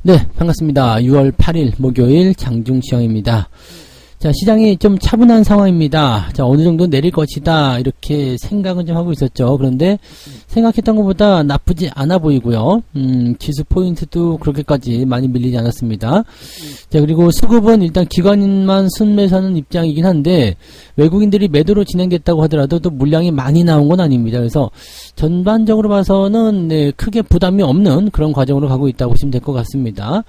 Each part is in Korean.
네, 반갑습니다. 6월 8일 목요일 장중시황입니다. 자, 시장이 좀 차분한 상황입니다. 자, 어느 정도 내릴 것이다 이렇게 생각은 좀 하고 있었죠. 그런데 생각했던 것보다 나쁘지 않아 보이고요. 지수 포인트도 그렇게까지 많이 밀리지 않았습니다. 자, 그리고 수급은 일단 기관인만 순매수하는 입장이긴 한데 외국인들이 매도로 진행됐다고 하더라도 또 물량이 많이 나온 건 아닙니다. 그래서 전반적으로 봐서는 네, 크게 부담이 없는 그런 과정으로 가고 있다고 보시면 될 것 같습니다.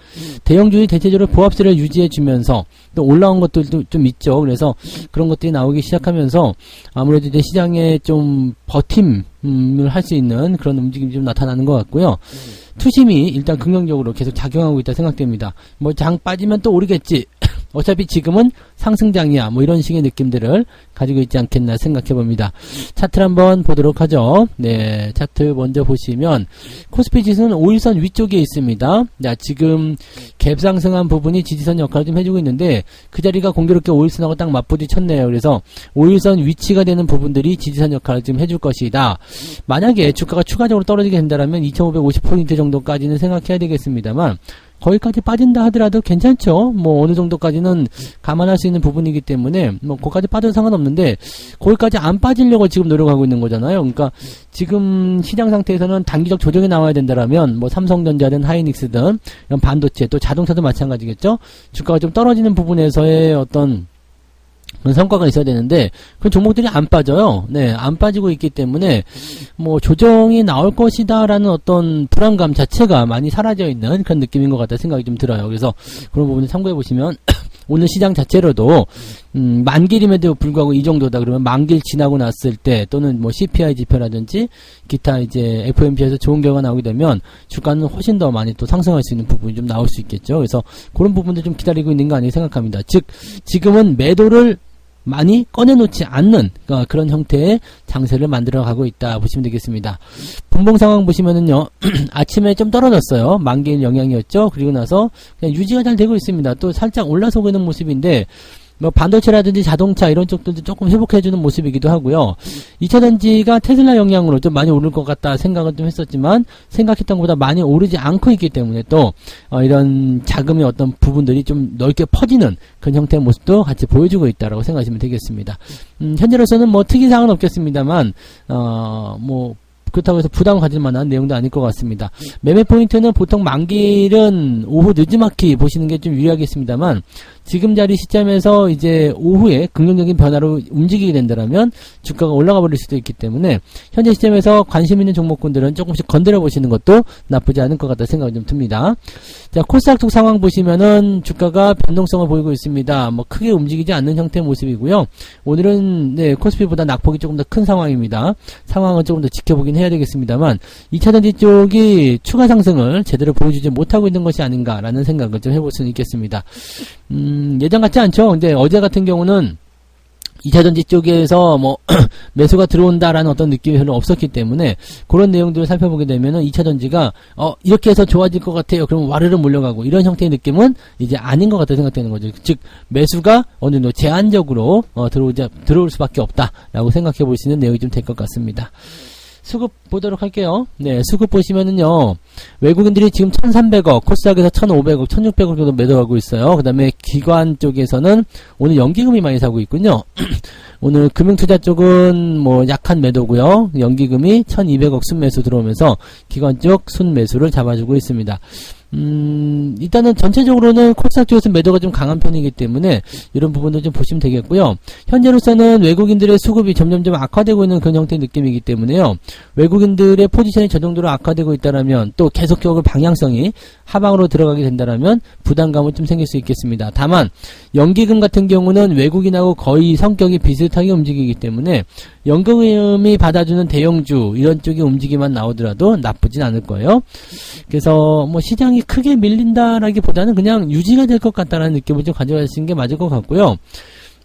대형주들이 대체적으로 보합세를 유지해 주면서 또 올라온 것들도 좀 있죠. 그래서 그런 것들이 나오기 시작하면서 아무래도 이제 시장에 좀 버팀을 할 수 있는 그런 움직임이 좀 나타나는 것 같고요. 투심이 일단 긍정적으로 계속 작용하고 있다 생각됩니다. 뭐 장 빠지면 또 오르겠지. 어차피 지금은 상승장이야. 뭐 이런 식의 느낌들을 가지고 있지 않겠나 생각해 봅니다. 차트를 한번 보도록 하죠. 네, 차트 먼저 보시면 코스피 지수는 5일선 위쪽에 있습니다. 자, 지금 갭 상승한 부분이 지지선 역할을 좀 해주고 있는데 그 자리가 공교롭게 5일선하고 딱 맞부딪혔네요. 그래서 5일선 위치가 되는 부분들이 지지선 역할을 좀 해줄 것이다. 만약에 주가가 추가적으로 떨어지게 된다면 2550포인트 정도까지는 생각해야 되겠습니다만 거기까지 빠진다 하더라도 괜찮죠. 뭐 어느 정도까지는 감안할 수 있는 부분이기 때문에 뭐 거기까지 빠져도 상관없는데 거기까지 안 빠지려고 지금 노력하고 있는 거잖아요. 그러니까 지금 시장 상태에서는 단기적 조정이 나와야 된다라면 뭐 삼성전자든 하이닉스든 이런 반도체 또 자동차도 마찬가지겠죠. 주가가 좀 떨어지는 부분에서의 어떤 그런 성과가 있어야 되는데 그 종목들이 안 빠져요. 네, 안 빠지고 있기 때문에 뭐 조정이 나올 것이다라는 어떤 불안감 자체가 많이 사라져 있는 그런 느낌인 것 같다 생각이 좀 들어요. 그래서 그런 부분을 참고해 보시면 오늘 시장 자체로도 만길임에도 불구하고 이 정도다 그러면 만길 지나고 났을 때 또는 뭐 CPI 지표라든지 기타 이제 FOMC에서 좋은 결과가 나오게 되면 주가는 훨씬 더 많이 또 상승할 수 있는 부분이 좀 나올 수 있겠죠. 그래서 그런 부분도 좀 기다리고 있는 거 아니겠 생각합니다. 즉 지금은 매도를 많이 꺼내놓지 않는 그런 형태의 장세를 만들어가고 있다 보시면 되겠습니다. 분봉 상황 보시면은요 아침에 좀 떨어졌어요. 만기일 영향이었죠. 그리고 나서 그냥 유지가 잘 되고 있습니다. 또 살짝 올라서고 있는 모습인데 뭐 반도체라든지 자동차 이런 쪽들도 조금 회복해주는 모습이기도 하고요. 2차전지가 테슬라 영향으로 좀 많이 오를 것 같다 생각은 좀 했었지만 생각했던 것보다 많이 오르지 않고 있기 때문에 또 이런 자금의 어떤 부분들이 좀 넓게 퍼지는 그런 형태의 모습도 같이 보여주고 있다라고 생각하시면 되겠습니다. 현재로서는 뭐 특이사항은 없겠습니다만 뭐 그렇다고 해서 부담을 가질 만한 내용도 아닐 것 같습니다. 매매 포인트는 보통 만길은 오후 늦지막히 보시는 게 좀 유리하겠습니다만 지금 자리 시점에서 이제 오후에 긍정적인 변화로 움직이게 된다면 주가가 올라가 버릴 수도 있기 때문에 현재 시점에서 관심 있는 종목군들은 조금씩 건드려 보시는 것도 나쁘지 않을 것 같다 생각이 좀 듭니다. 자, 코스닥 쪽 상황 보시면은 주가가 변동성을 보이고 있습니다. 뭐 크게 움직이지 않는 형태의 모습이고요. 오늘은 네, 코스피보다 낙폭이 조금 더 큰 상황입니다. 상황은 조금 더 지켜보긴 해야 되겠습니다만 2차전지 쪽이 추가 상승을 제대로 보여주지 못하고 있는 것이 아닌가라는 생각을 좀 해볼 수는 있겠습니다. 예전 같지 않죠? 근데 어제 같은 경우는 2차전지 쪽에서 뭐 매수가 들어온다라는 어떤 느낌이 별로 없었기 때문에 그런 내용들을 살펴보게 되면은 2차전지가 이렇게 해서 좋아질 것 같아요. 그러면 와르르 몰려가고 이런 형태의 느낌은 이제 아닌 것 같다 생각되는 거죠. 즉 매수가 어느 정도 제한적으로 들어올 수밖에 없다라고 생각해 볼 수 있는 내용이 좀 될 것 같습니다. 수급 보도록 할게요. 네, 수급 보시면은요, 외국인들이 지금 1,300억, 코스닥에서 1,500억, 1,600억 정도 매도하고 있어요. 그 다음에 기관 쪽에서는 오늘 연기금이 많이 사고 있군요. 오늘 금융투자 쪽은 뭐 약한 매도고요. 연기금이 1,200억 순매수 들어오면서 기관 쪽 순매수를 잡아주고 있습니다. 일단은 전체적으로는 코스닥 쪽에서 매도가 좀 강한 편이기 때문에 이런 부분도 좀 보시면 되겠고요. 현재로서는 외국인들의 수급이 점점점 악화되고 있는 그런 형태의 느낌이기 때문에요. 외국인들의 포지션이 저 정도로 악화되고 있다라면 또 계속적으로 방향성이 하방으로 들어가게 된다라면 부담감은 좀 생길 수 있겠습니다. 다만 연기금 같은 경우는 외국인하고 거의 성격이 비슷하게 움직이기 때문에 연기금이 받아주는 대형주 이런 쪽의 움직임만 나오더라도 나쁘진 않을 거예요. 그래서 뭐 시장이 크게 밀린다라기보다는 그냥 유지가 될 것 같다라는 느낌을 좀 가져가시는 게 맞을 것 같고요.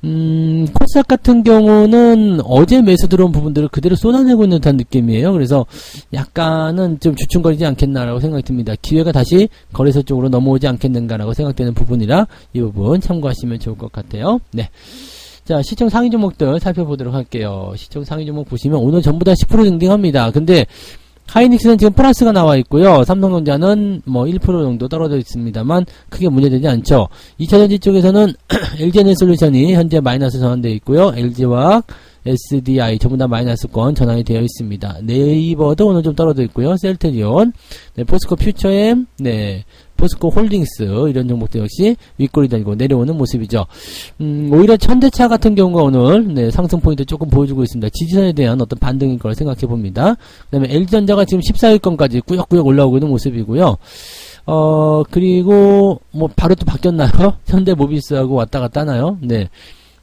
코스닥 같은 경우는 어제 매수 들어온 부분들을 그대로 쏟아내고 있는 듯한 느낌이에요. 그래서 약간은 좀 주춤거리지 않겠나라고 생각이 듭니다. 기회가 다시 거래소 쪽으로 넘어오지 않겠는가라고 생각되는 부분이라 이 부분 참고하시면 좋을 것 같아요. 네. 자, 시총 상위 종목들 살펴보도록 할게요. 시총 상위 종목 보시면 오늘 전부 다 10% 등등합니다. 근데 하이닉스는 지금 플러스가 나와 있고요. 삼성전자는 뭐 1% 정도 떨어져 있습니다만 크게 문제되지 않죠. 2차전지 쪽에서는 LG에너지솔루션이 현재 마이너스 전환되어 있고요. LG화학, SDI 전부 다 마이너스권 전환이 되어 있습니다. 네이버도 오늘 좀 떨어져 있고요. 셀트리온, 네, 포스코 퓨처엠, 네, 포스코 홀딩스 이런 종목들 역시 윗골이 달고 내려오는 모습이죠. 오히려 현대차 같은 경우가 오늘 네, 상승 포인트 조금 보여주고 있습니다. 지지선에 대한 어떤 반등일 거라 생각해 봅니다. 그 다음에 LG전자가 지금 14위권까지 꾸역꾸역 올라오고 있는 모습이고요. 그리고 뭐 바로 또 바뀌었나요? 현대모비스하고 왔다 갔다 하나요? 네.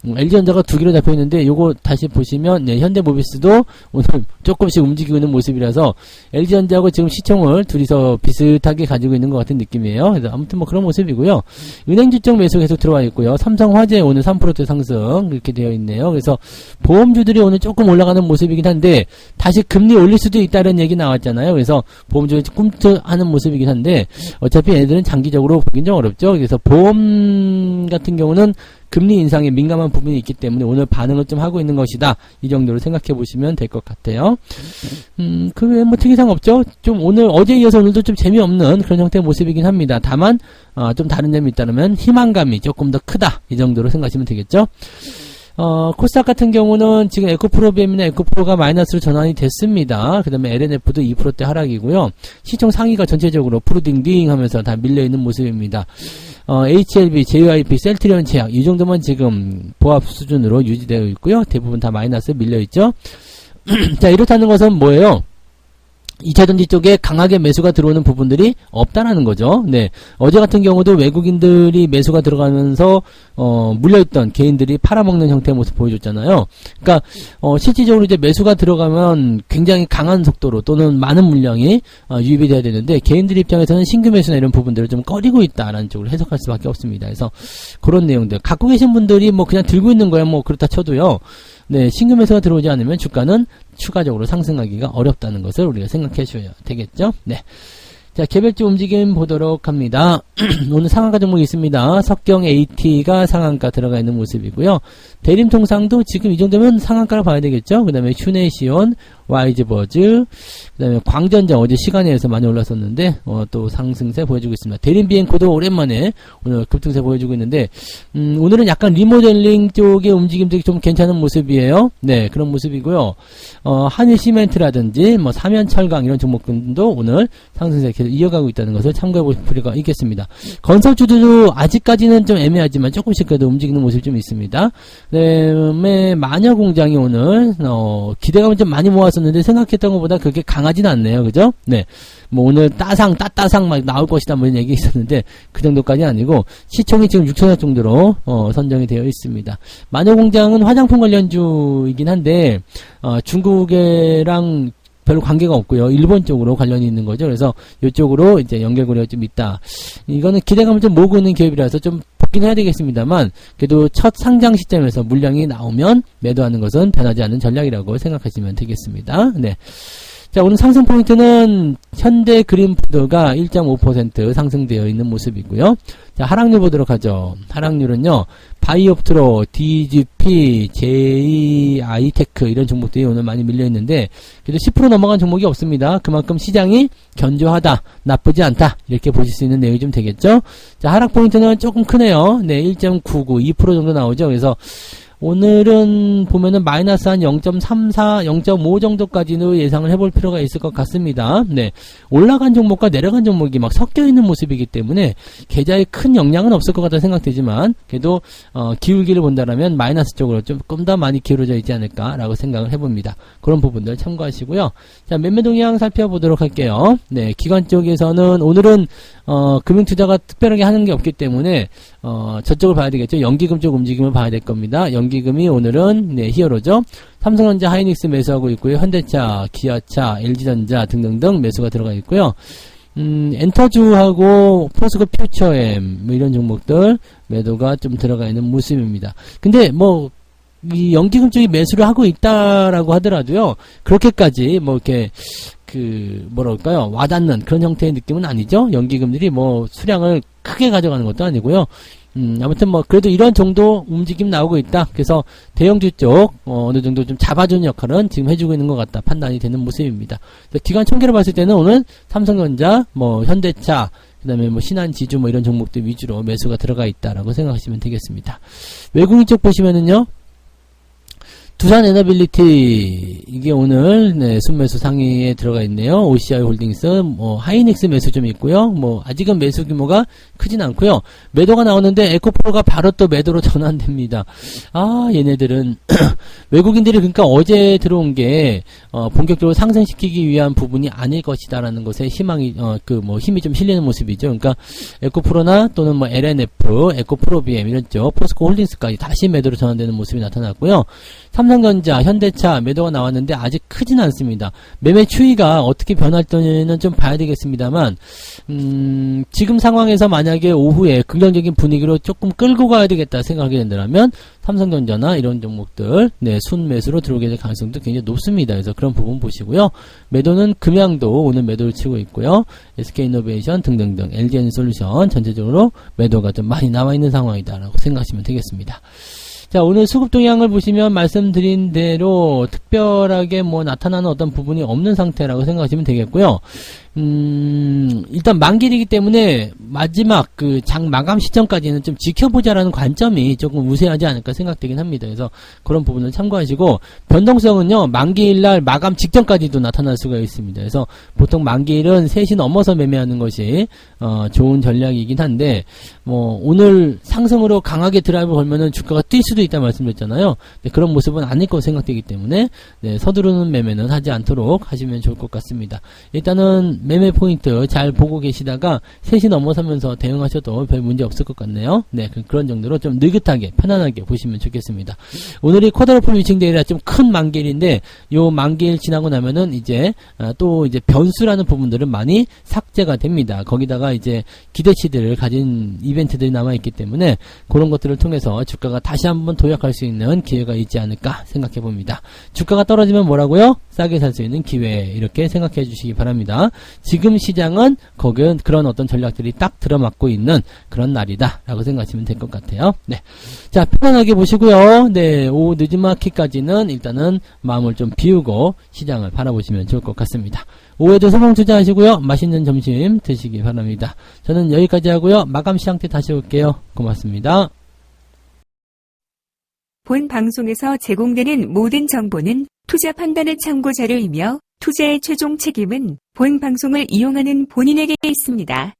LG전자가 두 개로 잡혀 있는데 요거 다시 보시면 네, 현대모비스도 오늘 조금씩 움직이고 있는 모습이라서 LG전자하고 지금 시총을 둘이서 비슷하게 가지고 있는 것 같은 느낌이에요. 그래서 아무튼 뭐 그런 모습이고요. 은행주 쪽 매수 계속 들어와 있고요. 삼성화재 오늘 3% 상승 이렇게 되어 있네요. 그래서 보험주들이 오늘 조금 올라가는 모습이긴 한데 다시 금리 올릴 수도 있다는 얘기 나왔잖아요. 그래서 보험주들이 꿈틀하는 모습이긴 한데 어차피 얘네들은 장기적으로 보긴 좀 어렵죠. 그래서 보험 같은 경우는 금리 인상에 민감한 부분이 있기 때문에 오늘 반응을 좀 하고 있는 것이다. 이 정도로 생각해 보시면 될 것 같아요. 그 외에 뭐 특이사항 없죠? 좀 오늘 어제에 이어서 오늘도 좀 재미없는 그런 형태의 모습이긴 합니다. 다만 좀 다른 점이 있다면 희망감이 조금 더 크다. 이 정도로 생각하시면 되겠죠? 코스닥 같은 경우는 지금 에코프로비엠이나 에코프로가 마이너스로 전환이 됐습니다. 그 다음에 LNF도 2%대 하락이고요. 시총 상위가 전체적으로 푸르딩딩 하면서 다 밀려있는 모습입니다. HLB, JYP, 셀트리온 제약 이 정도만 지금 보합 수준으로 유지되어 있고요. 대부분 다 마이너스 밀려있죠. 자, 이렇다는 것은 뭐예요? 2차전지 쪽에 강하게 매수가 들어오는 부분들이 없다라는 거죠. 네. 어제 같은 경우도 외국인들이 매수가 들어가면서, 물려있던 개인들이 팔아먹는 형태의 모습 보여줬잖아요. 그러니까, 실질적으로 이제 매수가 들어가면 굉장히 강한 속도로 또는 많은 물량이, 유입이 돼야 되는데, 개인들 입장에서는 신규 매수나 이런 부분들을 좀 꺼리고 있다라는 쪽으로 해석할 수밖에 없습니다. 그래서, 그런 내용들. 갖고 계신 분들이 뭐 그냥 들고 있는 거야 뭐 그렇다 쳐도요. 네, 신규 매수가 들어오지 않으면 주가는 추가적으로 상승하기가 어렵다는 것을 우리가 생각해 주셔야 되겠죠? 네. 자, 개별주 움직임 보도록 합니다. 오늘 상한가 종목이 있습니다. 석경 AT가 상한가 들어가 있는 모습이고요. 대림통상도 지금 이 정도면 상한가를 봐야 되겠죠? 그 다음에 휴네시온, 와이즈버즈, 그 다음에 광전자 어제 시간에서 많이 올랐었는데, 또 상승세 보여주고 있습니다. 대림비행코도 오랜만에 오늘 급등세 보여주고 있는데, 오늘은 약간 리모델링 쪽의 움직임들이 좀 괜찮은 모습이에요. 네, 그런 모습이고요. 한일시멘트라든지, 뭐, 삼연철강 이런 종목들도 오늘 상승세 계속 이어가고 있다는 것을 참고해 보실 필요가 있겠습니다. 건설주도 아직까지는 좀 애매하지만 조금씩 그래도 움직이는 모습이 좀 있습니다. 그 다음에 마녀공장이 오늘, 기대감을 좀 많이 모았었는데 생각했던 것보다 그렇게 강하진 않네요. 그죠? 네. 뭐 오늘 따상 막 나올 것이다 뭐 이런 얘기 있었는데 그 정도까지 아니고 시총이 지금 6천억 정도로 선정이 되어 있습니다. 마녀공장은 화장품 관련주이긴 한데 중국이랑 별로 관계가 없고요. 일본 쪽으로 관련이 있는 거죠. 그래서 이쪽으로 이제 연결고리가 좀 있다. 이거는 기대감을 좀 모으고 있는 기업이라서 좀 보긴 해야 되겠습니다만 그래도 첫 상장 시점에서 물량이 나오면 매도하는 것은 변하지 않는 전략이라고 생각하시면 되겠습니다. 네. 자, 오늘 상승 포인트는 현대 그린푸드가 1.5% 상승되어 있는 모습이고요. 자, 하락률 보도록 하죠. 하락률은요, 바이옵트로, DGP, JI테크 이런 종목들이 오늘 많이 밀려 있는데, 그래도 10% 넘어간 종목이 없습니다. 그만큼 시장이 견조하다, 나쁘지 않다, 이렇게 보실 수 있는 내용이 좀 되겠죠. 자, 하락 포인트는 조금 크네요. 네, 1.99, 2% 정도 나오죠. 그래서, 오늘은 보면은 마이너스 한 0.34, 0.5 정도까지는 예상을 해볼 필요가 있을 것 같습니다. 네. 올라간 종목과 내려간 종목이 막 섞여 있는 모습이기 때문에 계좌에 큰 영향은 없을 것 같다 생각되지만, 그래도, 기울기를 본다라면 마이너스 쪽으로 조금 더 많이 기울어져 있지 않을까라고 생각을 해봅니다. 그런 부분들 참고하시고요. 자, 매매 동향 살펴보도록 할게요. 네. 기관 쪽에서는 오늘은, 금융투자가 특별하게 하는 게 없기 때문에, 저쪽을 봐야 되겠죠. 연기금 쪽 움직임을 봐야 될 겁니다. 연기금이 오늘은 네, 히어로죠. 삼성전자, 하이닉스 매수하고 있고요. 현대차, 기아차, LG전자 등등등 매수가 들어가 있고요. 엔터주하고 포스코 퓨처엠 뭐 이런 종목들 매도가 좀 들어가 있는 모습입니다. 근데 뭐 이 연기금 쪽이 매수를 하고 있다라고 하더라도요. 그렇게까지 뭐 이렇게 뭐랄까요, 와닿는 그런 형태의 느낌은 아니죠. 연기금들이 뭐 수량을 크게 가져가는 것도 아니고요. 아무튼 뭐 그래도 이런 정도 움직임 나오고 있다. 그래서 대형주 쪽 어느 정도 좀 잡아주는 역할은 지금 해주고 있는 것 같다 판단이 되는 모습입니다. 기관 총계로 봤을 때는 오늘 삼성전자, 뭐 현대차, 그다음에 뭐 신한지주 뭐 이런 종목들 위주로 매수가 들어가 있다라고 생각하시면 되겠습니다. 외국인 쪽 보시면은요. 두산에너빌리티 이게 오늘 순매수 상위에 들어가 있네요. OCI 홀딩스, 뭐 하이닉스 매수 좀 있고요. 뭐 아직은 매수 규모가 크진 않고요. 매도가 나오는데 에코프로가 바로 또 매도로 전환됩니다. 아 얘네들은 외국인들이 그러니까 어제 들어온 게 본격적으로 상승시키기 위한 부분이 아닐 것이다라는 것에 희망이 힘이 좀 실리는 모습이죠. 그러니까 에코프로나 또는 뭐 LNF, 에코프로비엠 이런 쪽 포스코 홀딩스까지 다시 매도로 전환되는 모습이 나타났고요. 삼성전자, 현대차 매도가 나왔는데 아직 크진 않습니다. 매매 추이가 어떻게 변할지는 좀 봐야 되겠습니다만 지금 상황에서 만약에 오후에 긍정적인 분위기로 조금 끌고 가야 되겠다 생각하게 된다면 삼성전자나 이런 종목들 순매수로 들어오게 될 가능성도 굉장히 높습니다. 그래서 그런 부분 보시고요. 매도는 금양도 오늘 매도를 치고 있고요. SK이노베이션 등등등 LG에너지솔루션 전체적으로 매도가 좀 많이 남아있는 상황이다라고 생각하시면 되겠습니다. 자, 오늘 수급 동향을 보시면 말씀드린 대로 특별하게 뭐 나타나는 어떤 부분이 없는 상태라고 생각하시면 되겠고요. 일단 만기이기 때문에 마지막 그 장 마감 시점까지는 좀 지켜보자라는 관점이 조금 우세하지 않을까 생각되긴 합니다. 그래서 그런 부분을 참고하시고 변동성은요 만기일날 마감 직전까지도 나타날 수가 있습니다. 그래서 보통 만기일은 3시 넘어서 매매하는 것이 좋은 전략이긴 한데 뭐 오늘 상승으로 강하게 드라이브 걸면은 주가가 뛸 수도 있다 말씀드렸잖아요. 그런 모습은 아닐 거로 생각되기 때문에 서두르는 매매는 하지 않도록 하시면 좋을 것 같습니다. 일단은 매매 포인트 잘 보고 계시다가 3시 넘어서면서 대응하셔도 별 문제 없을 것 같네요. 그런 정도로 좀 느긋하게 편안하게 보시면 좋겠습니다. 오늘이 쿼드러플 위칭데이라 좀 큰 만기일인데 요 만기일 지나고 나면은 이제 또 이제 변수라는 부분들은 많이 삭제가 됩니다. 거기다가 이제 기대치들을 가진 이벤트들이 남아있기 때문에 그런 것들을 통해서 주가가 다시 한번 도약할 수 있는 기회가 있지 않을까 생각해 봅니다. 주가가 떨어지면 뭐라고요? 싸게 살 수 있는 기회 이렇게 생각해 주시기 바랍니다. 지금 시장은 그런 어떤 전략들이 딱 들어맞고 있는 그런 날이다 라고 생각하시면 될 것 같아요. 자, 편안하게 보시고요. 오후 늦은 마켓까지는 일단은 마음을 좀 비우고 시장을 바라보시면 좋을 것 같습니다. 오후에도 소망 투자하시고요. 맛있는 점심 드시기 바랍니다. 저는 여기까지 하고요. 마감 시장 때 다시 올게요. 고맙습니다. 본 방송에서 제공되는 모든 정보는 투자 판단의 참고 자료이며 투자의 최종 책임은 본 방송을 이용하는 본인에게 있습니다.